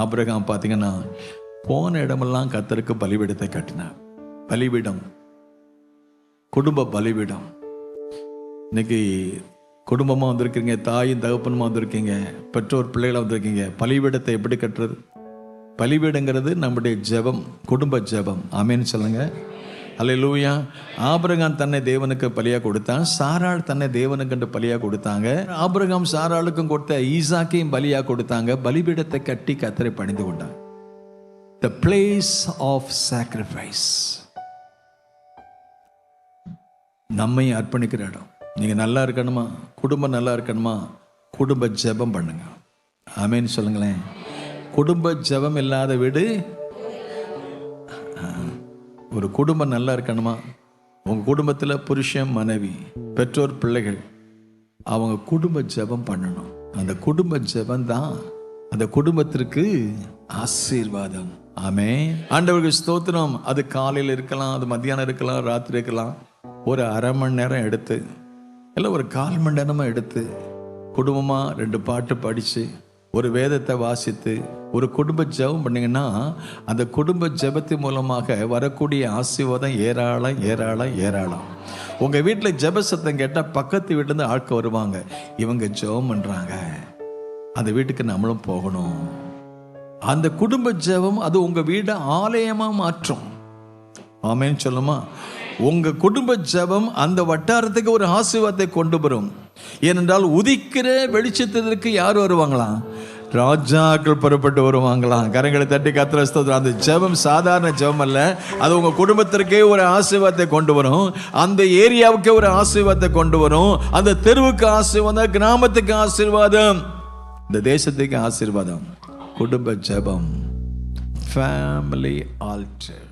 Abraham பார்த்தீங்கன்னா போன இடமெல்லாம் கர்த்தருக்கு பலிபீடத்தை கட்டினார். பலிபீடம், குடும்ப பலிபீடம். இன்னைக்கு குடும்பமாக வந்திருக்கீங்க, தாயும் தகப்பனுமா வந்திருக்கீங்க, பெற்றோர் பிள்ளைகளாக வந்திருக்கீங்க. பலிபீடத்தை எப்படி கட்டுறது? பலிபீடங்கிறது நம்முடைய ஜெபம், குடும்ப ஜெபம். ஆமேன்னு சொல்லுங்க. அல்லேலூயா. ஆபிரகாம் தன்னை தேவனுக்கு பலியா கொடுத்தான், சாராள் தன்னை தேவனுக்கு பலியா கொடுத்தாங்க. ஆபிரகாம் சாராளுக்கும் கொடுத்த ஈசாக்கையும் பலியா கொடுத்தாங்க. பலிபீடத்தை கட்டி கர்த்தரை பணிந்து கொண்டாங்க. The place of sacrifice. நம்மை அர்ப்பணிக்கிற இடம். நீங்க நல்லா இருக்கணுமா, குடும்பம் நல்லா இருக்கணுமா, குடும்ப ஜெபம் பண்ணுங்க. ஆமேன்னு சொல்லுங்களேன். குடும்ப ஜெபம் இல்லாத வீடு. ஒரு குடும்பம் நல்லா இருக்கணுமா, உங்க குடும்பத்தில் புருஷன் மனைவி பெற்றோர் பிள்ளைகள் அவங்க குடும்ப ஜெபம் பண்ணணும். அந்த குடும்ப ஜெபம் தான் அந்த குடும்பத்திற்கு ஆசீர்வாதம். ஆமென். ஆண்டவருக்கு ஸ்தோத்திரம். அது காலையில் இருக்கலாம், அது மத்தியானம் இருக்கலாம், ராத்திரி இருக்கலாம். ஒரு அரை மணி நேரம் எடுத்து இல்லை ஒரு 1/4 மணி நேரமாக எடுத்து குடும்பமாக 2 பாட்டு படித்து ஒரு வேதத்தை வாசித்து ஒரு குடும்ப ஜெபம் பண்ணிங்கன்னா அந்த குடும்ப ஜெபத்தின் மூலமாக வரக்கூடிய ஆசீர்வாதம் ஏராளம் ஏராளம் ஏராளம். உங்கள் வீட்டில் ஜெப சத்தம் கேட்டால் பக்கத்து வீட்டிலேருந்து ஆட்கள் வருவாங்க. இவங்க ஜெபம் பண்ணுறாங்க, அந்த வீட்டுக்கு நம்மளும் போகணும். அந்த குடும்ப ஜெபம் அது உங்கள் வீடை ஆலயமாக மாற்றும். ஆமேன்னு சொல்லுமா. உங்கள் குடும்ப ஜெபம் அந்த வட்டாரத்துக்கு ஒரு ஆசீர்வாதத்தை கொண்டு வரும். ஏனென்றால் உதிக்கிற வெளிச்சத்திற்கு யார் வருவாங்களாம்? ராஜாக்கள் புறப்பட்டு வருவாங்களாம். கரங்களை தட்டி கர்த்தரை ஸ்தோத்திரம். அந்த ஜெபம் சாதாரண ஜெபம் அல்ல, அது உங்க குடும்பத்திற்கே ஒரு ஆசீர்வாதத்தை கொண்டு வரும், அந்த ஏரியாவுக்கே ஒரு ஆசீர்வாதத்தை கொண்டு வரும், அந்த தெருவுக்கு ஆசீர்வாதம், கிராமத்துக்கு ஆசீர்வாதம், இந்த தேசத்துக்கு ஆசீர்வாதம். குடும்ப ஜெபம், ஃபேமிலி ஆல்டர்.